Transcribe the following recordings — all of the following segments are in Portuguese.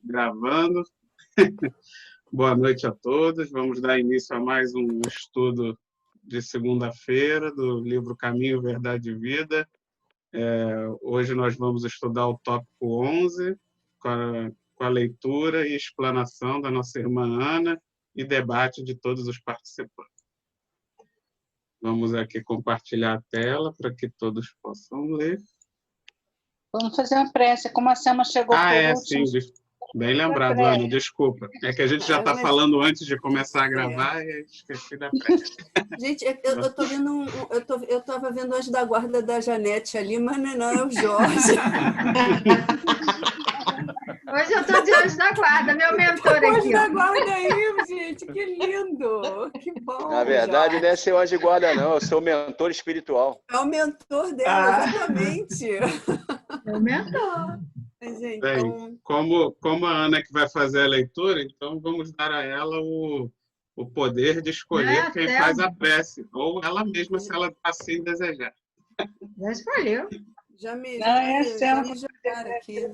Gravando. Boa noite a todos. Vamos dar início a mais um estudo de segunda-feira do livro Caminho, Verdade e Vida. Hoje nós vamos estudar o tópico 11, com a leitura e explanação da nossa irmã Ana e debate de todos os participantes. Vamos aqui compartilhar a tela para que todos possam ler. Vamos fazer uma prece. Como a Selma chegou por último... Sim. Bem lembrado, Ana, desculpa. É que a gente já está falando antes de começar a gravar e esqueci da prece. Gente, eu estou vendo eu estava vendo Anjo da Guarda da Janete ali, mas não é o Jorge. Hoje eu estou de Anjo da Guarda, meu mentor aqui. Anjo da Guarda aí, gente, que lindo! Que bom! Na verdade, Jorge. Não é seu anjo de guarda, não, é o seu mentor espiritual. É o mentor dela, exatamente. É o mentor. Gente, bem, como a Ana que vai fazer a leitura, então vamos dar a ela o poder de escolher quem faz a prece, ou ela mesma, se ela assim desejar. Já escolheu. Já me jogaram aqui.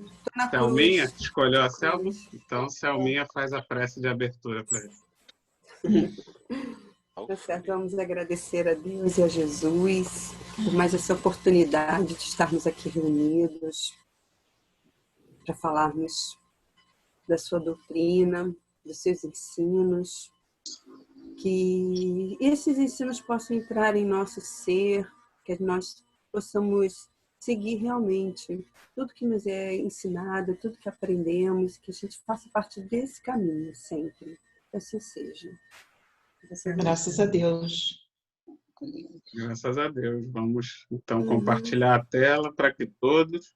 Selminha, escolheu a Selma? Então, Selminha faz a prece de abertura para ele. Tá certo, vamos agradecer a Deus e a Jesus por mais essa oportunidade de estarmos aqui reunidos para falarmos da sua doutrina, dos seus ensinos, que esses ensinos possam entrar em nosso ser, que nós possamos seguir realmente tudo que nos é ensinado, tudo que aprendemos, que a gente faça parte desse caminho sempre, que assim seja. Graças a Deus. Graças a Deus. Vamos, então, compartilhar a tela para que todos,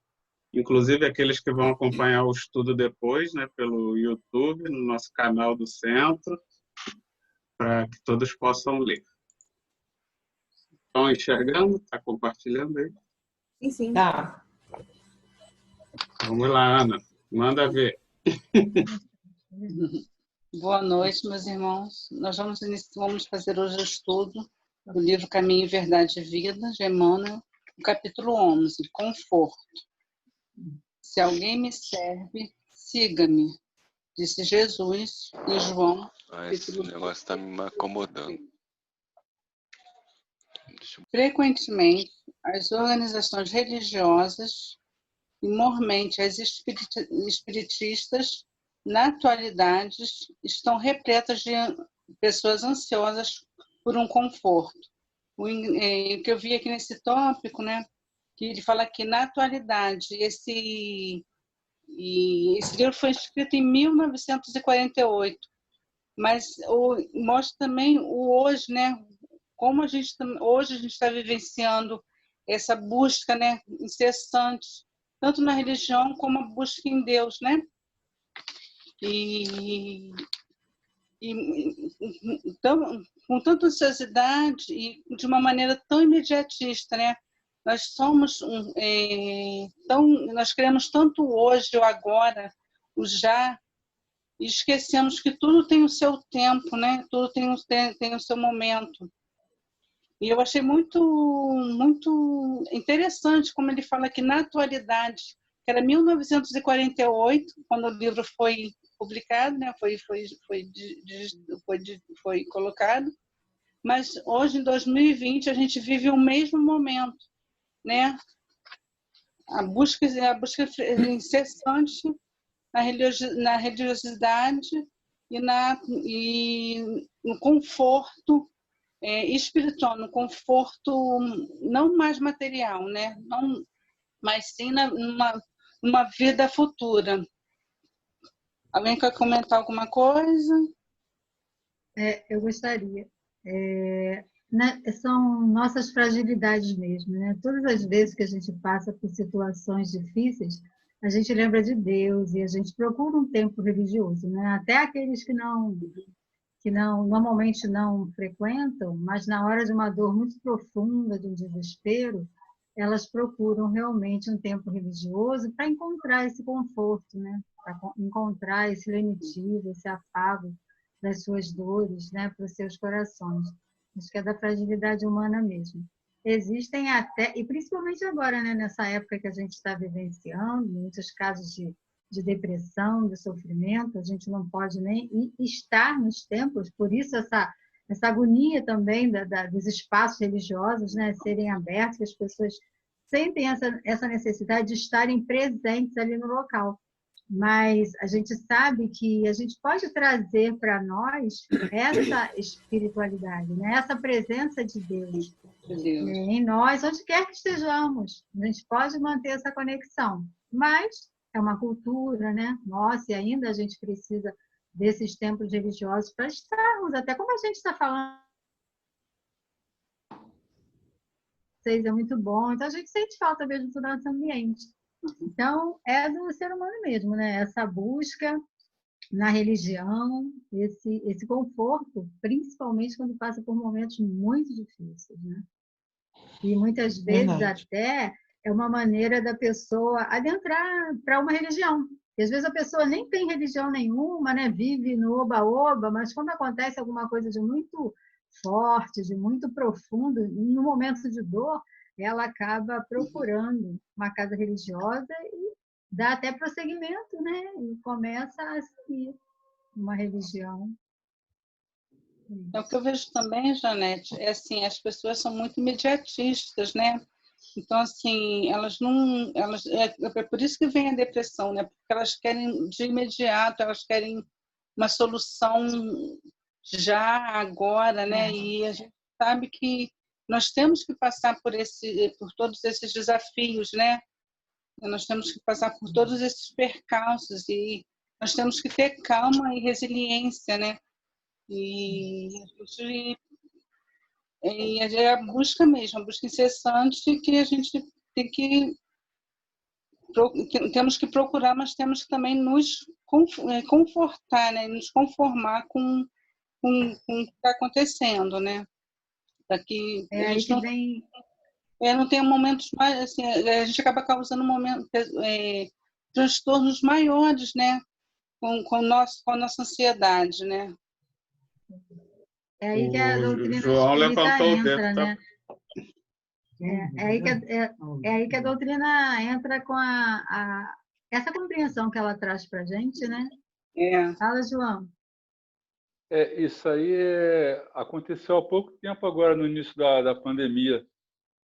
inclusive aqueles que vão acompanhar o estudo depois, né, pelo YouTube, no nosso canal do Centro, para que todos possam ler. Estão enxergando? Está compartilhando aí? Sim. Tá. Vamos lá, Ana. Manda ver. Boa noite, meus irmãos. Nós vamos fazer hoje o estudo do livro Caminho, Verdade e Vida, de Emmanuel, no capítulo 11, Conforto. Se alguém me serve, siga-me, disse Jesus em João. Esse negócio está me acomodando. Frequentemente, as organizações religiosas e mormente as espiritistas, na atualidade, estão repletas de pessoas ansiosas por um conforto. O que eu vi aqui nesse tópico, né, que ele fala que na atualidade, esse livro foi escrito em 1948, mas mostra também o hoje, né, como hoje a gente está vivenciando essa busca, né, incessante, tanto na religião como a busca em Deus, né? Então, com tanta ansiosidade e de uma maneira tão imediatista, né? Nós somos nós queremos tanto hoje, o agora, o já, e esquecemos que tudo tem o seu tempo, né? Tudo tem o seu momento. E eu achei muito interessante como ele fala que na atualidade, que era 1948, quando o livro foi publicado, né? foi colocado, mas hoje, em 2020, a gente vive o mesmo momento, né? A busca incessante na religiosidade e no conforto espiritual, no conforto não mais material, né? Não, mas sim numa vida futura. Alguém quer comentar alguma coisa? Eu gostaria. São nossas fragilidades mesmo, né? Todas as vezes que a gente passa por situações difíceis, a gente lembra de Deus e a gente procura um tempo religioso, né? Até aqueles que normalmente não frequentam, mas na hora de uma dor muito profunda, de um desespero, elas procuram realmente um tempo religioso para encontrar esse conforto, né? Para encontrar esse lenitivo, esse afago das suas dores, né? Para os seus corações. Acho que é da fragilidade humana mesmo. Existem até, e principalmente agora, né? Nessa época que a gente está vivenciando, muitos casos de de depressão, de sofrimento, a gente não pode nem estar nos templos, por isso essa agonia também dos espaços religiosos, né, serem abertos, que as pessoas sentem essa necessidade de estarem presentes ali no local. Mas a gente sabe que a gente pode trazer para nós essa espiritualidade, né? Essa presença de Deus, em nós, onde quer que estejamos. A gente pode manter essa conexão, mas é uma cultura, né? Nossa, e ainda a gente precisa desses templos religiosos para estarmos, até como a gente está falando, é muito bom, então a gente sente falta mesmo do nosso ambiente. Então, é do ser humano mesmo, né? Essa busca na religião, esse conforto, principalmente quando passa por momentos muito difíceis, né? E muitas vezes Verdade. até é uma maneira da pessoa adentrar para uma religião. E às vezes a pessoa nem tem religião nenhuma, né? Vive no oba-oba, mas quando acontece alguma coisa de muito forte, de muito profundo, no momento de dor, ela acaba procurando uma casa religiosa e dá até prosseguimento, né? E começa a seguir uma religião. É o que eu vejo também, Janete, é assim, as pessoas são muito imediatistas, né? Então, assim, é por isso que vem a depressão, né? Porque elas querem de imediato, elas querem uma solução já, agora, né? E a gente sabe que nós temos que passar por todos esses desafios, né? Nós temos que passar por todos esses percalços e nós temos que ter calma e resiliência, né? E é a busca mesmo, a busca incessante que a gente tem que temos que procurar, mas temos que também nos confortar, né? Nos conformar com o que está acontecendo, né? Para que a gente não tenha momentos mais, assim, a gente acaba causando transtornos maiores, né? Com a nossa ansiedade, né? É aí que a doutrina João espírita levantou o dedo, entra, tá? né? É aí que a doutrina entra com essa compreensão que ela traz para a gente, né? Fala, João. Isso aí aconteceu há pouco tempo agora, no início da pandemia.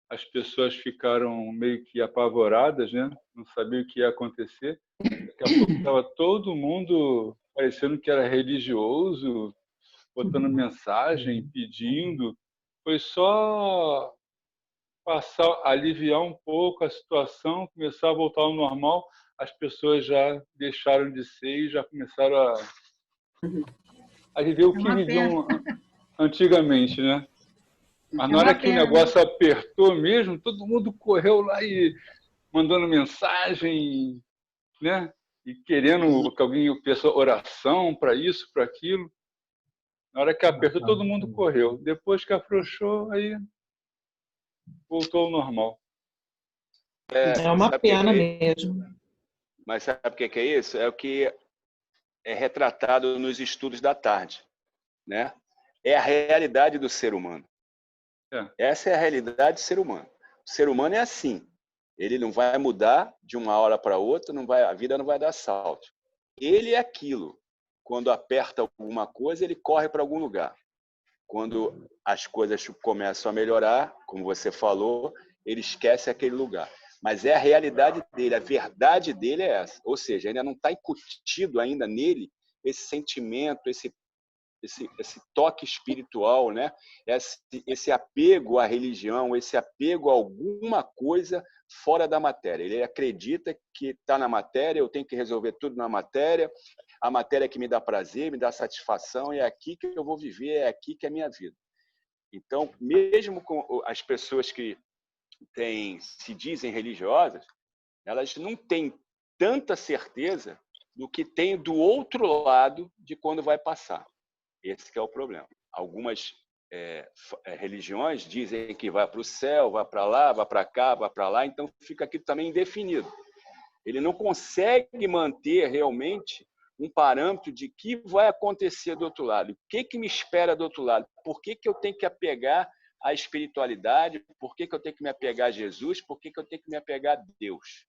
As pessoas ficaram meio que apavoradas, né? Não sabiam o que ia acontecer. Daqui a pouco estava todo mundo parecendo que era religioso, botando mensagem, pedindo. Foi só aliviar um pouco a situação, começar a voltar ao normal. As pessoas já deixaram de ser e já começaram a viver o que viviam antigamente, né? Mas na hora que o negócio apertou mesmo, todo mundo correu lá e mandando mensagem, né? E querendo que alguém peça oração para isso, para aquilo. Na hora que apertou, todo mundo correu. Depois que afrouxou, aí voltou ao normal. É uma pena mesmo. Mas sabe o que é isso? É o que é retratado nos estudos da tarde, né? É a realidade do ser humano. Essa é a realidade do ser humano. O ser humano é assim. Ele não vai mudar de uma hora para outra, a vida não vai dar salto. Ele é aquilo. Quando aperta alguma coisa, ele corre para algum lugar. Quando as coisas começam a melhorar, como você falou, ele esquece aquele lugar. Mas é a realidade dele, a verdade dele é essa. Ou seja, ainda não está incutido ainda nele esse sentimento, esse toque espiritual, né? Esse apego à religião, esse apego a alguma coisa fora da matéria. Ele acredita que está na matéria, eu tenho que resolver tudo na matéria, a matéria que me dá prazer, me dá satisfação, é aqui que eu vou viver, é aqui que é a minha vida. Então, mesmo com as pessoas que se dizem religiosas, elas não têm tanta certeza do que tem do outro lado de quando vai passar. Esse que é o problema. Algumas religiões dizem que vai para o céu, vai para lá, vai para cá, vai para lá, então fica aqui também indefinido. Ele não consegue manter realmente um parâmetro de que vai acontecer do outro lado. O que me espera do outro lado? Por que eu tenho que apegar à espiritualidade? Por que eu tenho que me apegar a Jesus? Por que eu tenho que me apegar a Deus?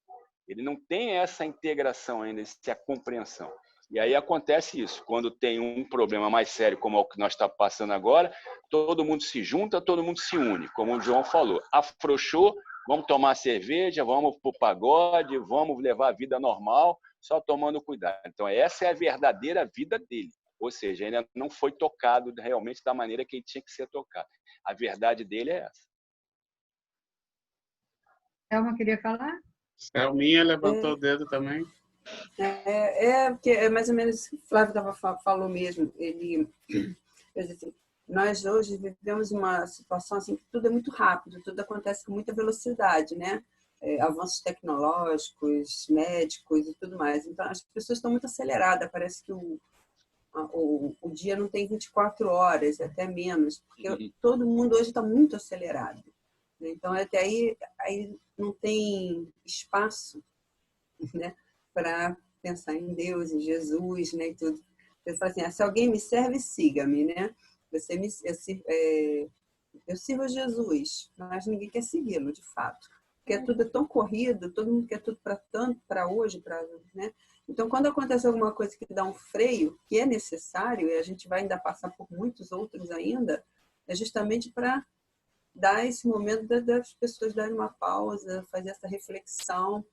Ele não tem essa integração ainda, essa compreensão. E aí acontece isso. Quando tem um problema mais sério, como é o que nós estamos passando agora, todo mundo se junta, todo mundo se une. Como o João falou, afrouxou, vamos tomar cerveja, vamos para o pagode, vamos levar a vida normal, só tomando cuidado. Então, essa é a verdadeira vida dele. Ou seja, ainda não foi tocado realmente da maneira que ele tinha que ser tocado. A verdade dele é essa. Elma queria falar? Selminha levantou o dedo também. Porque é mais ou menos isso que o Flávio falou mesmo. Ele, assim, nós hoje vivemos uma situação assim que tudo é muito rápido, tudo acontece com muita velocidade, né? Avanços tecnológicos, médicos e tudo mais. Então, as pessoas estão muito aceleradas. Parece que o dia não tem 24 horas, até menos, porque todo mundo hoje está muito acelerado. Então, até aí não tem espaço, né, para pensar em Deus, em Jesus, né, e tudo. Você fala assim, se alguém me serve, siga-me, né? Eu sirvo a Jesus, mas ninguém quer segui-lo, de fato. Porque tudo é tão corrido, todo mundo quer tudo para hoje, né? Então, quando acontece alguma coisa que dá um freio, que é necessário, e a gente vai ainda passar por muitos outros ainda, é justamente para dar esse momento das pessoas darem uma pausa, fazer essa reflexão.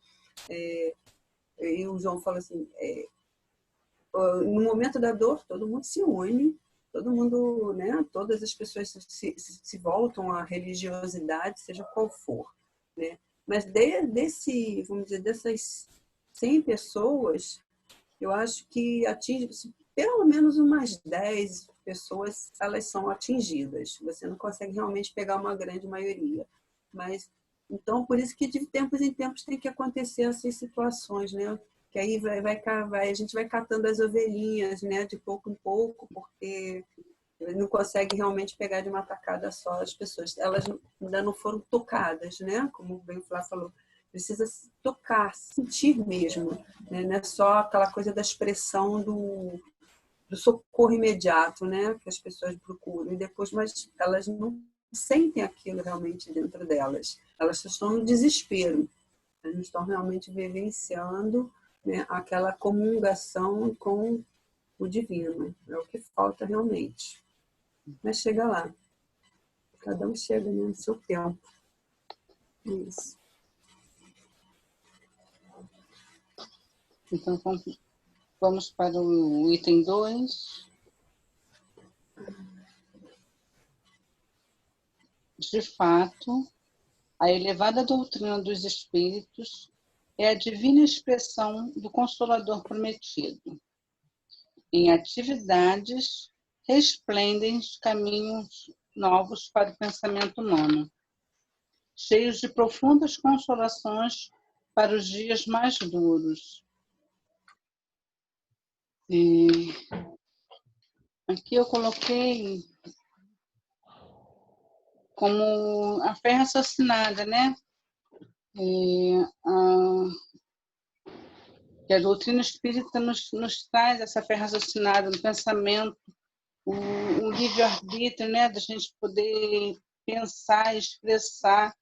E o João falou assim, no momento da dor, todo mundo se une, todo mundo, né, todas as pessoas se voltam à religiosidade, seja qual for, né? Mas vamos dizer, dessas 100 pessoas, eu acho que atinge pelo menos umas 10 pessoas, elas são atingidas. Você não consegue realmente pegar uma grande maioria. Mas, então, por isso que de tempos em tempos tem que acontecer essas situações, né? Que aí a gente vai catando as ovelhinhas, né? De pouco em pouco, porque não consegue realmente pegar de uma tacada só as pessoas. Elas ainda não foram tocadas, né? Como bem o Flávio falou. Precisa tocar, sentir mesmo, né? Não é só aquela coisa da expressão do socorro imediato, né? Que as pessoas procuram. E depois, mas elas não sentem aquilo realmente dentro delas. Elas estão no desespero. Elas não estão realmente vivenciando, né, aquela comungação com o divino. É o que falta realmente. Mas chega lá. Cada um chega, né, no seu tempo. Isso. Então, vamos para o item 2. De fato, a elevada doutrina dos Espíritos é a divina expressão do Consolador prometido. Em atividades, resplendem os caminhos novos para o pensamento humano, cheios de profundas consolações para os dias mais duros. Aqui eu coloquei como a fé raciocinada, né? Que a doutrina espírita nos traz essa fé raciocinada no pensamento, o livre-arbítrio, né? Da gente poder pensar, expressar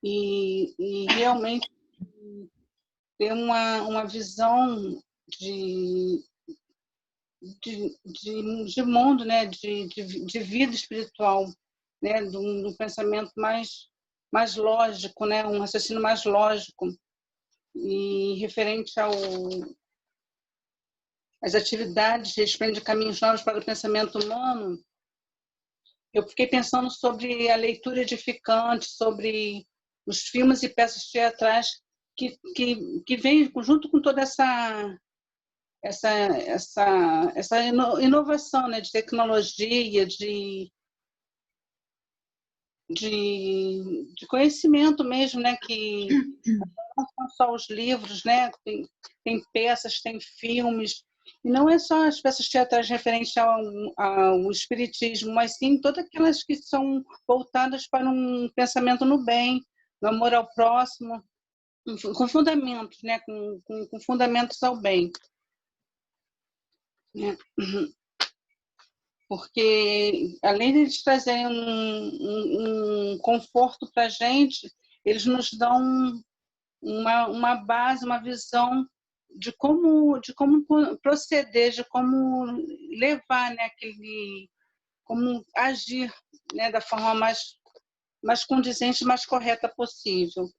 e realmente ter uma visão de mundo, né? De vida espiritual, né? De um pensamento mais lógico, né? Um raciocínio mais lógico e referente às atividades que desprende caminhos novos para o pensamento humano. Eu fiquei pensando sobre a leitura edificante, sobre os filmes e peças teatrais que vêm junto com toda essa inovação, né, de tecnologia, de conhecimento mesmo, né, que não são só os livros, né, tem peças, tem filmes, e não é só as peças teatrais referentes ao espiritismo, mas sim todas aquelas que são voltadas para um pensamento no bem, no amor ao próximo, com fundamentos, né, com fundamentos ao bem. Porque, além de eles trazerem um conforto para a gente, eles nos dão uma base, uma visão de como proceder, de como levar, né, como agir, né, da forma mais condizente, mais correta possível.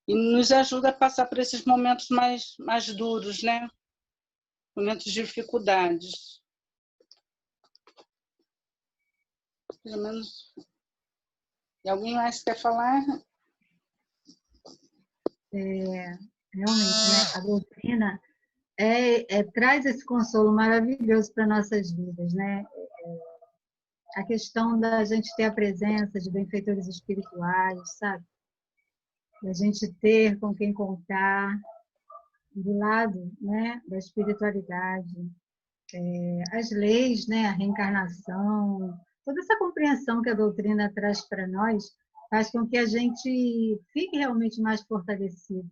E nos ajuda a passar por esses momentos mais duros, né? Momentos de dificuldades. Pelo menos. E alguém mais quer falar? Realmente, né? A doutrina traz esse consolo maravilhoso para nossas vidas, né? A questão da gente ter a presença de benfeitores espirituais, sabe? Da gente ter com quem contar, do lado, né, da espiritualidade, as leis, né, a reencarnação, toda essa compreensão que a doutrina traz para nós faz com que a gente fique realmente mais fortalecidos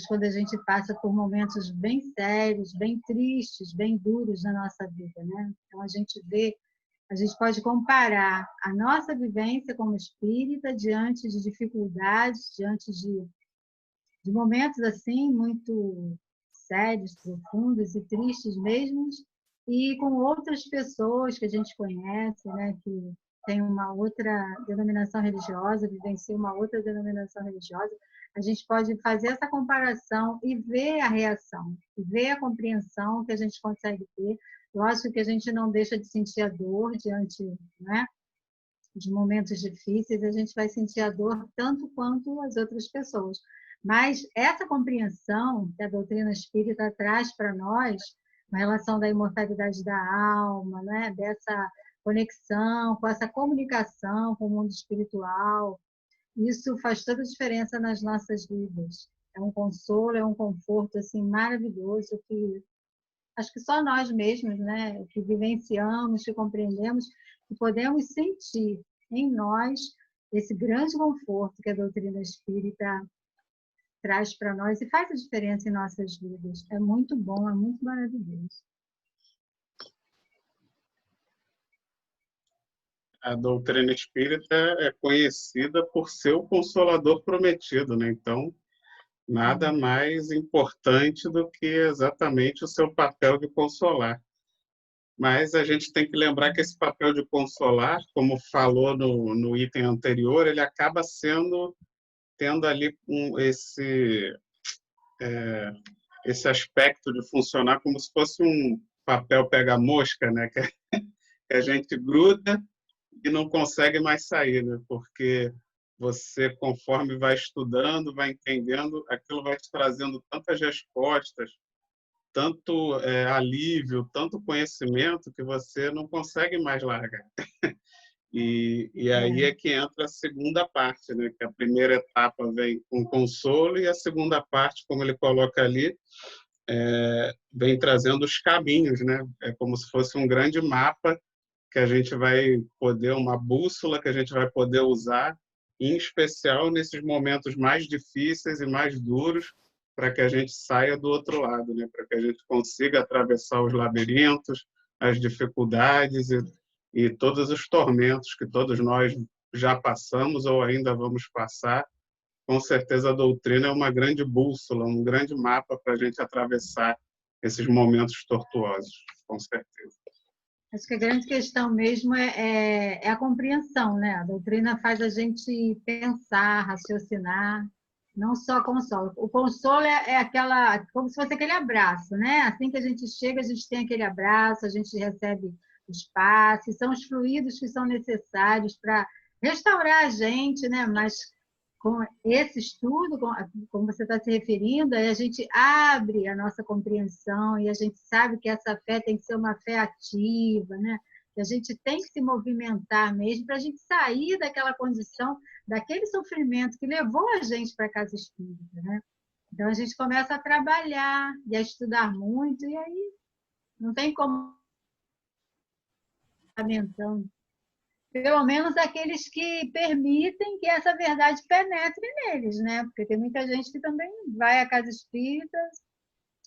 quando a gente passa por momentos bem sérios, bem tristes, bem duros na nossa vida, né? Então a gente pode comparar a nossa vivência como espírita diante de dificuldades, diante de momentos assim muito sérios, profundos e tristes mesmo, e com outras pessoas que a gente conhece, né, que tem uma outra denominação religiosa, vivencia uma outra denominação religiosa, a gente pode fazer essa comparação e ver a reação, e ver a compreensão que a gente consegue ter. Lógico que a gente não deixa de sentir a dor diante, né, de momentos difíceis, a gente vai sentir a dor tanto quanto as outras pessoas. Mas essa compreensão que a doutrina espírita traz para nós, na relação da imortalidade da alma, né? Dessa conexão, com essa comunicação com o mundo espiritual, isso faz toda a diferença nas nossas vidas. É um consolo, é um conforto assim, maravilhoso, que acho que só nós mesmos, né? Que vivenciamos, que compreendemos, que podemos sentir em nós esse grande conforto que a doutrina espírita traz para nós e faz a diferença em nossas vidas. É muito bom, é muito maravilhoso. A doutrina espírita é conhecida por ser o consolador prometido, né? Então, nada mais importante do que exatamente o seu papel de consolar. Mas a gente tem que lembrar que esse papel de consolar, como falou no item anterior, ele acaba tendo ali esse aspecto de funcionar como se fosse um papel pega-mosca, né? Que a gente gruda e não consegue mais sair, né? Porque você, conforme vai estudando, vai entendendo, aquilo vai te trazendo tantas respostas, tanto alívio, tanto conhecimento, que você não consegue mais largar. E aí é que entra a segunda parte, né? Que a primeira etapa vem com consolo e a segunda parte, como ele coloca ali, vem trazendo os caminhos, né? É como se fosse um grande mapa que a gente vai poder, uma bússola que a gente vai poder usar, em especial nesses momentos mais difíceis e mais duros, para que a gente saia do outro lado, né? Para que a gente consiga atravessar os labirintos, as dificuldades e todos os tormentos que todos nós já passamos ou ainda vamos passar. Com certeza a doutrina é uma grande bússola, um grande mapa para a gente atravessar esses momentos tortuosos, com certeza. Acho que a grande questão mesmo é a compreensão, né? A doutrina faz a gente pensar, raciocinar, não só consolo. O consolo é aquela, como se fosse aquele abraço, né? Assim que a gente chega, a gente tem aquele abraço, a gente recebe os passes, são os fluidos que são necessários para restaurar a gente, né? Mas com esse estudo, como você está se referindo, aí a gente abre a nossa compreensão e a gente sabe que essa fé tem que ser uma fé ativa, né? Que a gente tem que se movimentar mesmo para a gente sair daquela condição, daquele sofrimento que levou a gente para a casa espírita, né? Então a gente começa a trabalhar e a estudar muito e aí não tem como lamentando. Pelo menos aqueles que permitem que essa verdade penetre neles, né? Porque tem muita gente que também vai à casa espírita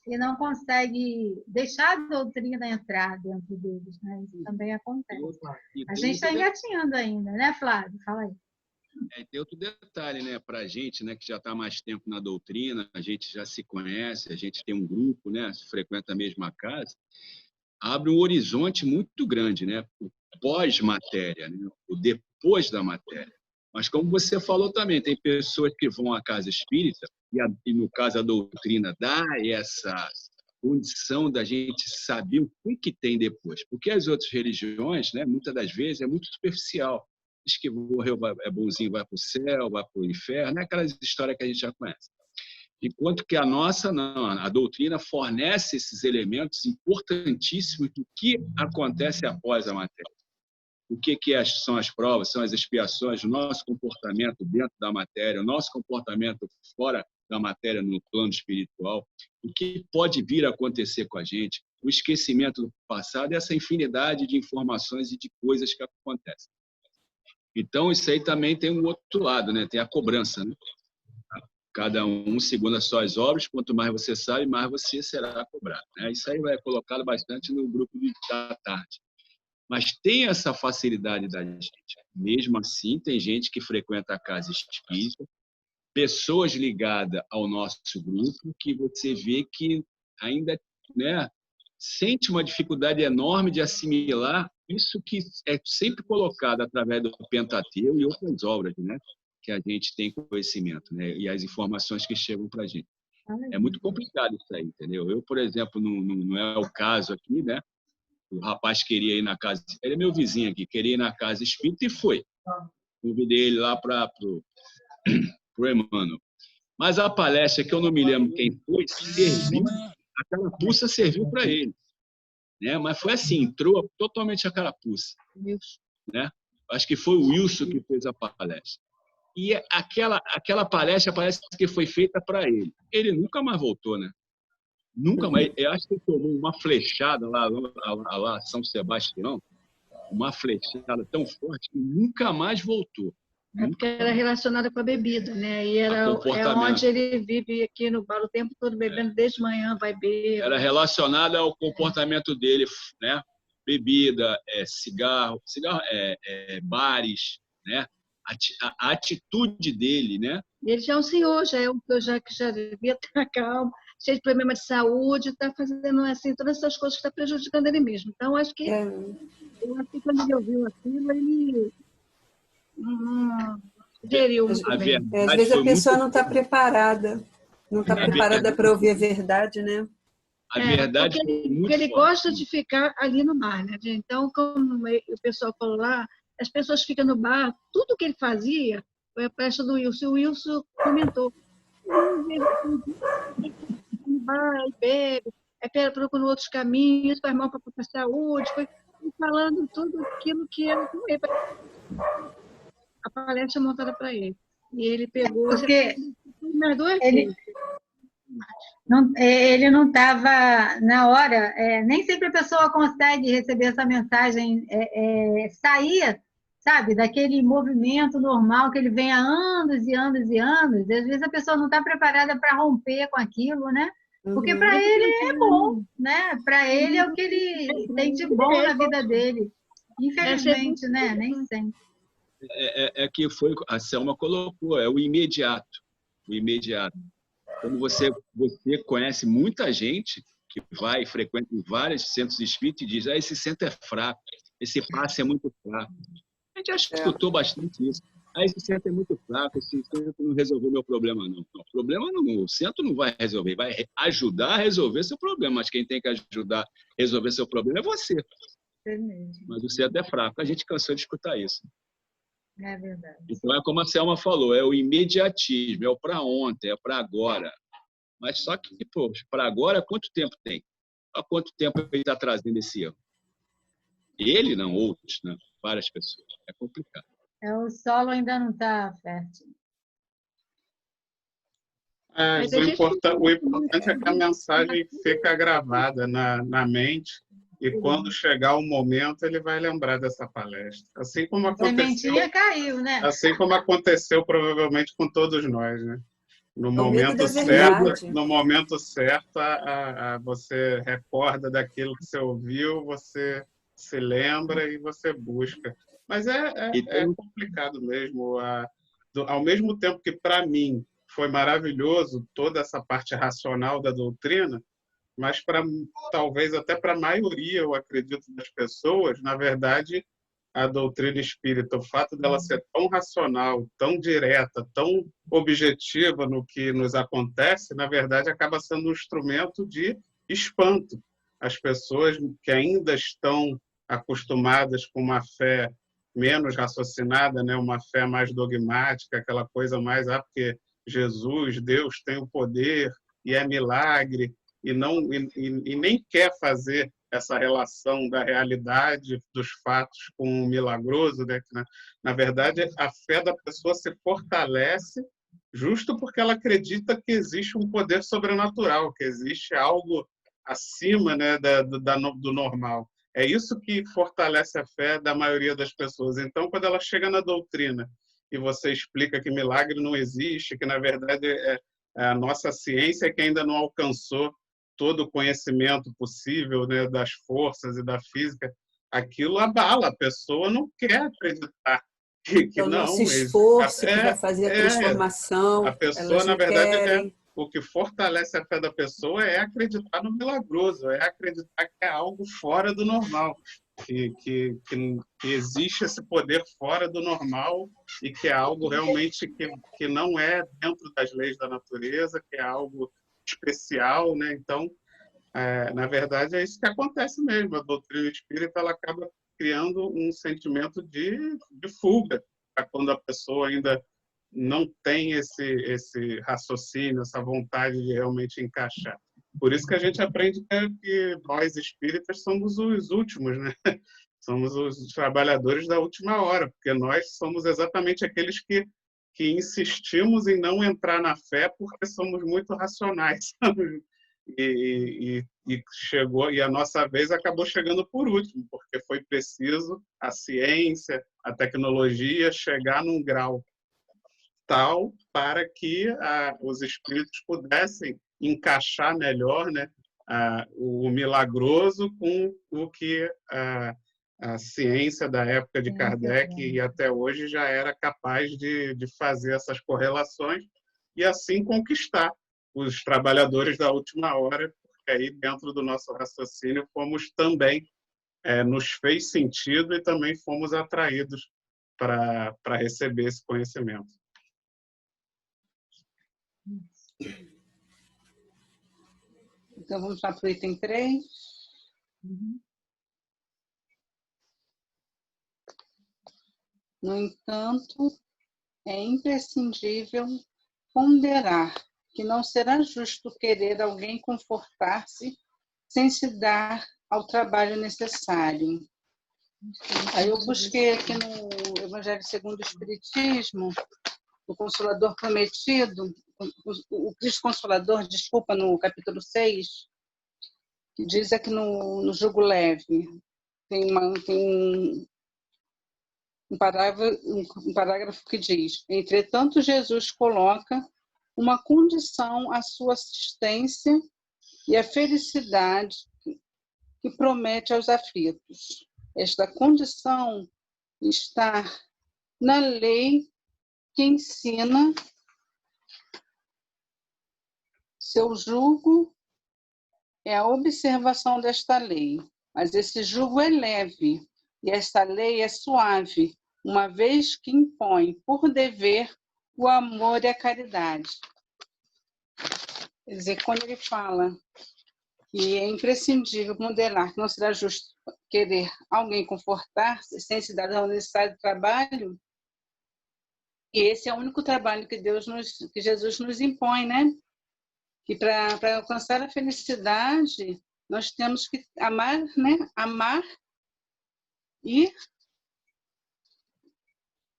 e não consegue deixar a doutrina entrar dentro deles, né? Isso também acontece. A gente está engatinhando ainda, né, Flávio? Fala aí. Tem outro detalhe, né, para a gente, né, que já está mais tempo na doutrina, a gente já se conhece, a gente tem um grupo, né, frequenta a mesma casa, abre um horizonte muito grande, né, o pós-matéria, né, o depois da matéria. Mas como você falou também, tem pessoas que vão à casa espírita e no caso a doutrina dá essa condição da gente saber o que tem depois, porque as outras religiões, né, muitas das vezes é muito superficial. Diz que morreu, é bonzinho, vai para o céu, vai para o inferno, é aquelas histórias que a gente já conhece. Enquanto que a nossa, não, a doutrina fornece esses elementos importantíssimos do que acontece após a matéria. O que são as provas, são as expiações, o nosso comportamento dentro da matéria, o nosso comportamento fora da matéria no plano espiritual, o que pode vir a acontecer com a gente, o esquecimento do passado, essa infinidade de informações e de coisas que acontecem. Então, isso aí também tem um outro lado, né? Tem a cobrança, né? Cada um segundo as suas obras, quanto mais você sabe, mais você será cobrado, né? Isso aí vai colocado bastante no grupo da tarde. Mas tem essa facilidade da gente. Mesmo assim, tem gente que frequenta a casa espírita, pessoas ligadas ao nosso grupo, que você vê que ainda, né, sente uma dificuldade enorme de assimilar isso que é sempre colocado através do Pentateuco e outras obras, né, que a gente tem conhecimento, né, e as informações que chegam para a gente. É muito complicado isso aí, entendeu? Eu, por exemplo, não é o caso aqui, né? O rapaz queria ir na casa, ele é meu vizinho aqui, queria ir na casa espírita e foi. Convidei ele lá para o Emmanuel. Mas a palestra, que eu não me lembro quem foi, serviu, a carapuça serviu para ele. Né? Mas foi assim, entrou totalmente a carapuça. Né? Acho que foi o Wilson que fez a palestra. E aquela palestra parece que foi feita para ele. Ele nunca mais voltou, né? Nunca mais. Eu acho que ele tomou uma flechada lá São Sebastião, uma flechada tão forte que nunca mais voltou. É porque era relacionada com a bebida, né? E é onde ele vive aqui no bar o tempo todo bebendo, desde manhã vai beber. Era relacionada ao comportamento dele, né? Bebida, cigarro, bares, né? A atitude dele, né? Ele já é um senhor, que já devia estar calmo, cheio de problema de saúde, está fazendo assim, todas essas coisas que está prejudicando ele mesmo. Então, acho que quando ele ouviu aquilo, ele geriu muito bem. Às vezes a pessoa não está preparada, não está preparada para ouvir a verdade, né? A verdade porque ele gosta de ficar ali no bar, né? Então, como o pessoal falou lá, as pessoas ficam no bar, tudo que ele fazia foi a palestra do Wilson. O Wilson comentou. No bar, bebe, procura outros caminhos, faz mal para a saúde, foi falando tudo aquilo que era com ele. A palestra montada para ele. E ele pegou... Porque ele não estava na hora, nem sempre a pessoa consegue receber essa mensagem, sair, sabe, daquele movimento normal que ele vem há anos e anos e anos. Às vezes a pessoa não está preparada para romper com aquilo, né? Porque para ele é bom, né? Para ele é o que ele tem de bom na vida dele. Infelizmente, né? Nem sempre. Que foi, a Selma colocou, é o imediato. O imediato. Como você conhece muita gente que vai e frequenta em vários centros espíritas e diz: esse centro é fraco, esse passe é muito fraco. A gente já escutou bastante isso. Esse centro é muito fraco, esse centro não resolveu meu problema, não. O problema não, o centro não vai resolver, vai ajudar a resolver seu problema, mas quem tem que ajudar a resolver seu problema é você. É mesmo. Mas o centro é fraco, a gente cansou de escutar isso. É verdade. Então, é como a Selma falou, é o imediatismo, é o para ontem, é para agora. Mas só que, para agora, quanto tempo tem? Há quanto tempo ele está trazendo esse erro? Ele, não, outros, né? Várias pessoas. É complicado. O solo ainda não está fértil. O importante é que a mensagem fica gravada na mente e quando chegar o momento ele vai lembrar dessa palestra. Assim como aconteceu, caiu, né? Assim como aconteceu provavelmente com todos nós, né? No momento certo, você recorda daquilo que você ouviu, você se lembra e você busca. Mas é complicado mesmo. ao mesmo tempo que para mim foi maravilhoso toda essa parte racional da doutrina, mas talvez até para a maioria, eu acredito, das pessoas, na verdade, a doutrina espírita, o fato dela ser tão racional, tão direta, tão objetiva no que nos acontece, na verdade, acaba sendo um instrumento de espanto. As pessoas que ainda estão acostumadas com uma fé menos raciocinada, né, uma fé mais dogmática, aquela coisa mais, porque Jesus, Deus tem o poder e é milagre, e nem quer fazer essa relação da realidade dos fatos com o milagroso, né? Na verdade, a fé da pessoa se fortalece justo porque ela acredita que existe um poder sobrenatural, que existe algo acima, né, do normal. É isso que fortalece a fé da maioria das pessoas. Então, quando ela chega na doutrina e você explica que milagre não existe, que, na verdade, a nossa ciência que ainda não alcançou todo o conhecimento possível, né, das forças e da física, aquilo abala. A pessoa não quer acreditar que é o não. Nosso esforço que vai fazer a transformação. A pessoa, na verdade, o que fortalece a fé da pessoa é acreditar no milagroso, é acreditar que é algo fora do normal, que existe esse poder fora do normal e que é algo realmente que não é dentro das leis da natureza, que é algo especial, né? Então, na verdade, é isso que acontece mesmo. A doutrina espírita ela acaba criando um sentimento de fuga, quando a pessoa ainda não tem esse raciocínio, essa vontade de realmente encaixar. Por isso que a gente aprende que nós espíritas somos os últimos, né? Somos os trabalhadores da última hora, porque nós somos exatamente aqueles que insistimos em não entrar na fé porque somos muito racionais. E chegou, e a nossa vez acabou chegando por último, porque foi preciso a ciência, a tecnologia chegar num grau tal para que os espíritos pudessem encaixar melhor, né, o milagroso com o que a ciência da época de Kardec e até hoje já era capaz de fazer essas correlações e assim conquistar os trabalhadores da última hora, porque aí dentro do nosso raciocínio fomos também, nos fez sentido e também fomos atraídos para receber esse conhecimento. Então, vamos lá para o item 3. No entanto, é imprescindível ponderar que não será justo querer alguém confortar-se sem se dar ao trabalho necessário. Aí eu busquei aqui no Evangelho segundo o Espiritismo, o Consolador Prometido, o Cristo Consolador, desculpa, no capítulo 6, que diz aqui no Jugo Leve, tem um parágrafo que diz: entretanto, Jesus coloca uma condição à sua assistência e à felicidade que promete aos aflitos. Esta condição está na lei que ensina seu jugo é a observação desta lei, mas esse jugo é leve e esta lei é suave, uma vez que impõe por dever o amor e a caridade. Quer dizer, quando ele fala que é imprescindível modelar, que não será justo querer alguém confortar-se sem se dar ao necessário trabalho, e esse é o único trabalho que Jesus nos impõe, né? Que para alcançar a felicidade, nós temos que amar, né? Amar e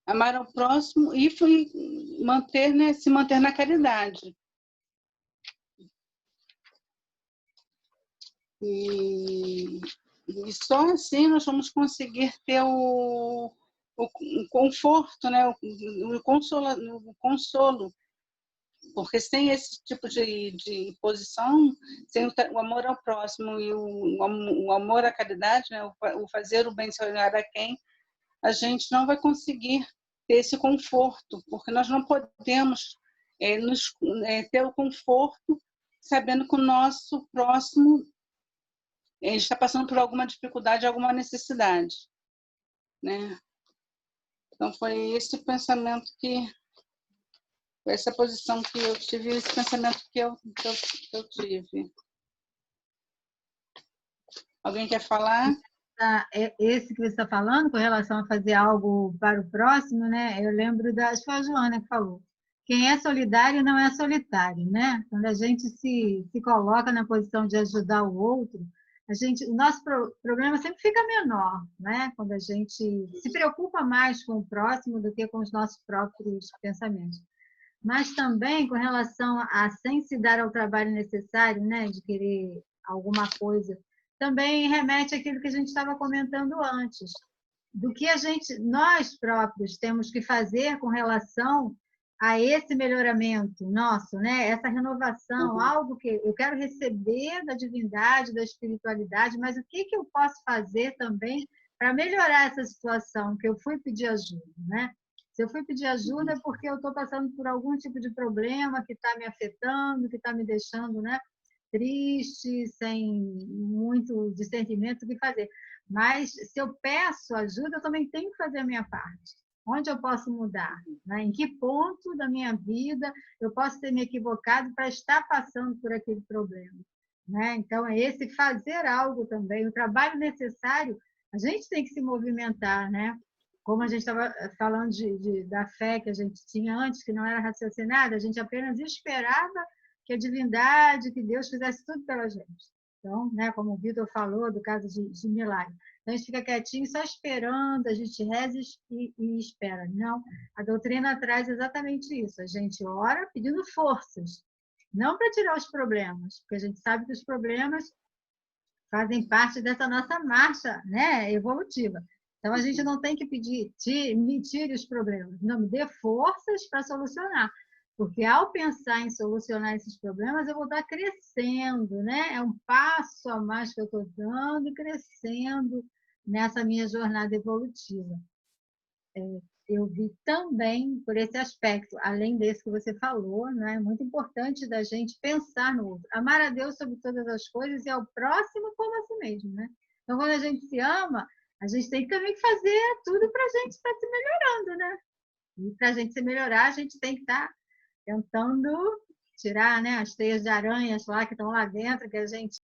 amar ao próximo e manter, né? Se manter na caridade. E só assim nós vamos conseguir ter o conforto, né? o consolo. Porque sem esse tipo de posição, sem o amor ao próximo e o amor à caridade, né? O fazer o bem sem olhar a quem, a gente não vai conseguir ter esse conforto, porque nós não podemos ter o conforto sabendo que o nosso próximo está passando por alguma dificuldade, alguma necessidade, né? Então, foi esse pensamento foi essa posição que eu tive, esse pensamento que eu tive. Alguém quer falar? Esse que você está falando, com relação a fazer algo para o próximo, né? Eu lembro acho que foi a Joana que falou. Quem é solidário não é solitário, né? Quando a gente se coloca na posição de ajudar o outro, o nosso problema sempre fica menor, né? Quando a gente se preocupa mais com o próximo do que com os nossos próprios pensamentos. Mas também com relação a sem se dar ao trabalho necessário, né? De querer alguma coisa, também remete àquilo que a gente estava comentando antes, do que nós próprios temos que fazer com relação a esse melhoramento nosso, né? Essa renovação, algo que eu quero receber da divindade, da espiritualidade, mas o que eu posso fazer também para melhorar essa situação que eu fui pedir ajuda, né? Se eu fui pedir ajuda é porque eu estou passando por algum tipo de problema que está me afetando, que está me deixando, né, triste, sem muito discernimento do que fazer. Mas se eu peço ajuda, eu também tenho que fazer a minha parte. Onde eu posso mudar? Né? Em que ponto da minha vida eu posso ter me equivocado para estar passando por aquele problema? Né? Então, é esse fazer algo também. O trabalho necessário, a gente tem que se movimentar, né? Como a gente estava falando da fé que a gente tinha antes, que não era raciocinada, a gente apenas esperava que a divindade, que Deus fizesse tudo pela gente. Então, né, como o Vitor falou, do caso de milagre. Então, a gente fica quietinho só esperando, a gente reza e espera. Não, a doutrina traz exatamente isso. A gente ora pedindo forças, não para tirar os problemas, porque a gente sabe que os problemas fazem parte dessa nossa marcha, né, evolutiva. Então, a gente não tem que pedir, me tire os problemas, não, me dê forças para solucionar. Porque ao pensar em solucionar esses problemas, eu vou estar crescendo, né? É um passo a mais que eu estou dando e crescendo nessa minha jornada evolutiva. Eu vi também por esse aspecto, além desse que você falou, né? É muito importante da gente pensar no outro. Amar a Deus sobre todas as coisas e ao próximo como a si mesmo, né? Então, quando a gente se ama, a gente tem também que fazer tudo para a gente estar se melhorando, né? E para a gente se melhorar, a gente tem que estar tentando tirar, né, as teias de aranhas lá que estão lá dentro, que a gente